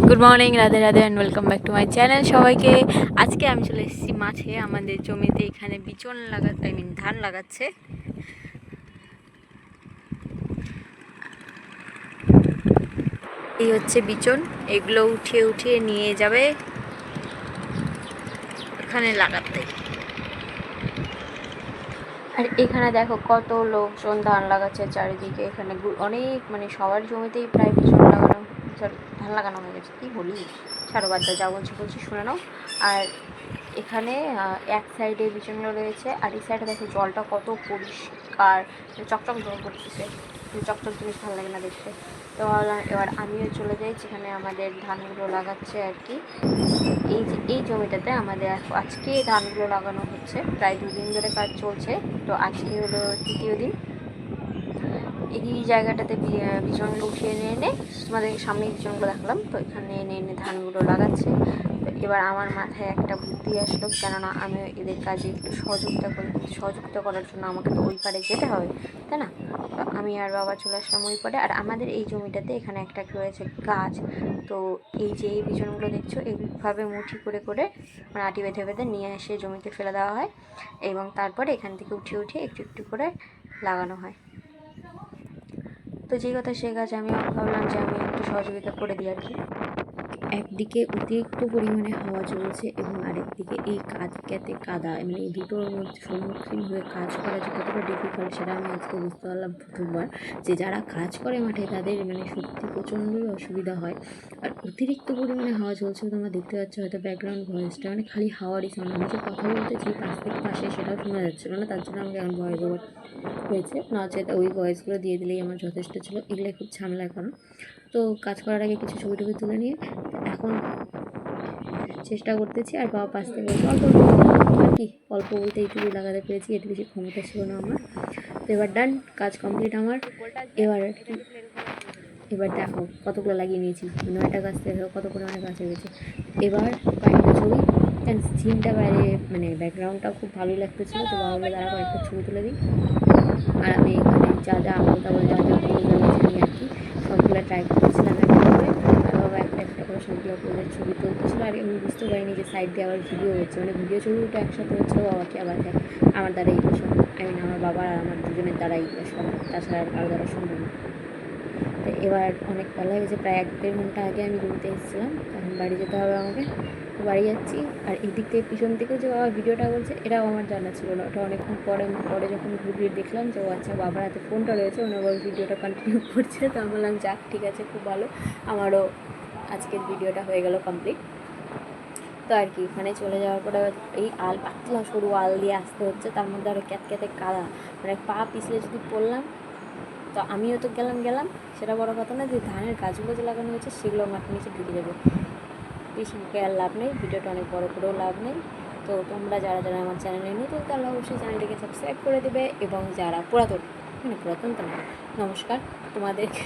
Good morning, Radhe Radhe and welcome back to my channel সবাইকে। আজকে আমি চলে এসেছি মাঠে, আমাদের জমিতে। এখানে বিচন ধান লাগাচ্ছে। এই হচ্ছে বিচন, এগুলো উঠিয়ে উঠিয়ে নিয়ে যাবে এখানে লাগাতে। আর এখানে দেখো কত লোকজন ধান লাগাচ্ছে চারিদিকে। এখানে অনেক সবার জমিতেই প্রায় বিচন লাগানো, ধান লাগানো হয়ে গেছে। কি বলি, ছাড়ো, বাদ দাও, যা বলছি শুনে নাও। আর এখানে এক সাইডে বিচনগুলো রয়েছে, আর এই সাইডে দেখো জলটা কত পরিষ্কার, চকচক জল করতেছে। চকচক জিনিস ভালো লাগে না দেখতে। তো ভাবলাম এবার আমিও চলে যাই যেখানে আমাদের ধানগুলো লাগাচ্ছে আর কি। এই জমিটাতে আমাদের আজকে ধানগুলো লাগানো হচ্ছে, প্রায় 2 দিন ধরে কাজ চলছে। তো আজকে হলো 3য় দিন। এই জায়গাটাতে বিচনগুলো উঠিয়ে এনে তোমাদের সামনে বিচনগুলো দেখলাম। তো এখানে এনে ধানগুলো লাগাচ্ছে। তো এবার আমার মাথায় একটা বুদ্ধি আসলো, কেননা আমি এদের কাজে একটু সহযোগিতা করার জন্য আমাকে তো ওই পারে যেতে হবে, তাই না? তো আমি আর বাবা চলে আসলাম ওই পারে। আর আমাদের এই জমিটাতে এখানে একটা রয়েছে গাছ। তো এই যে এই বিচনগুলো দেখছো, এইভাবে মুঠি করে করে আটি বেঁধে বেঁধে নিয়ে এসে জমিতে ফেলে দেওয়া হয়, এবং তারপরে এখান থেকে উঠিয়ে উঠিয়ে একটু একটু করে লাগানো হয়। তো যেই কথা সেই কাজ, আমি ভাবলাম যে আমি একটু সহযোগিতা করে দিই আর কি। একদিকে অতিরিক্ত পরিমাণে হাওয়া চলছে এবং আরেকদিকে এই কাদা, এই দুটোর মধ্যে সম্মুখীন হয়ে কাজ করা যে কতটা ডিফিকাল্ট, সেটা আমি আজকে বুঝতে পারলাম প্রথমবার। যে যারা কাজ করে মাঠে তাদের সত্যি প্রচণ্ডই অসুবিধা হয়। আর অতিরিক্ত পরিমাণে হাওয়া চলছে, তোমরা দেখতে পাচ্ছ হয়তো ব্যাকগ্রাউন্ড ভয়েসটা, খালি হাওয়ারই সাউন্ড। আমি যে কথা বলতেছি পাশ থেকে পাশে সেটাও শোনা যাচ্ছিলো না, তার জন্য আমাকে এখন ভয়েস ওভার হয়েছে। নচেত ওই ভয়েসগুলো দিয়ে দিলেই আমার যথেষ্ট ছিল। এগুলো খুব ঝামেলার কারণ। তো কাজ করার আগে কিছু ছবি টবি তুলে নিয়ে এখন চেষ্টা করতেছি। আর বাবা পাশ থেকে বলছে অল্প আর কি, অল্প বলতে এইটুকু লাগাতে পেরেছি, এর বেশি ক্ষমতা ছিল না আমার। তো এবার ডান, কাজ কমপ্লিট আমার। এবার আর কি, এবার দেখো কতগুলো লাগিয়ে নিয়েছি, 9টা গাছ থেকে কত পরিমাণে গাছ হয়ে গেছে। এবার কয়েকটা ছবি, সিনটা বাইরে ব্যাকগ্রাউন্ডটাও খুব ভালোই লাগতেছিলো। তো বাবা বলে দ্বারা কয়েকটা ছবি তুলে দিই। আর আমি এখানে যা যা আলাদা বলে যা যা জানি আর কি, সবগুলো ট্রাই করতেছিলাম একটা করে। আর বাবা একটা একটা করে সবগুলো করে ছবি তুলতেছিল। আর আমি বুঝতে পারিনি যে সাইড দিয়ে আবার ভিডিও হচ্ছে, ভিডিও ছবিটা একসাথে হচ্ছে। বাবাকে আবার আমার দ্বারা এই সব, আমার বাবার আর আমার দুজনের দ্বারাই সব, তাছাড়া আর কারো দ্বারা সম্ভব না। তো এবার অনেক বেলা হয়ে গেছে, প্রায় 1-1.5 ঘন্টা আগে আমি জমিতে এসেছিলাম। এখন বাড়ি যেতে হবে আমাকে। তো বাড়ি যাচ্ছি। আর এদিক থেকে পিছন থেকে যে বাবা ভিডিওটা বলছে, এটাও আমার জানা ছিল না। ওটা অনেকক্ষণ পরে যখন ঘুরিয়ে দেখলাম যে ও আচ্ছা, বাবার হাতে ফোনটা রয়েছে, বাবা ভিডিওটা কন্টিনিউ করছে। তো আমি বললাম যাক ঠিক আছে, খুব ভালো, আমারও আজকের ভিডিওটা হয়ে গেল কমপ্লিট। তো আর কি, ওখানে চলে যাওয়ার পরে এই পাতলা সরু আল দিয়ে আসতে হচ্ছে, তার মধ্যে আরও ক্যাতক্যাতে কাদা, পা পিছলে যদি পড়লাম। তো আমিও তো গেলাম, সেটা বড় কথা না, যে ধানের গাছগুলো যে লাগানো হয়েছে সেগুলো মাটির নিচে ঢুকে যাবে। বেশি আর লাভ নেই, ভিডিওটা অনেক বড় করেও লাভ নেই। তো তোমরা যারা যারা আমার চ্যানেলে নতুন, তাহলে অবশ্যই চ্যানেলটিকে সাবস্ক্রাইব করে দেবে, এবং যারা পুরাতন তো না, নমস্কার, তোমাদেরকে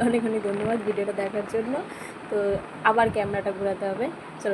অনেক অনেক ধন্যবাদ ভিডিওটা দেখার জন্য। তো আবার ক্যামেরাটা ঘোরাতে হবে, চলো।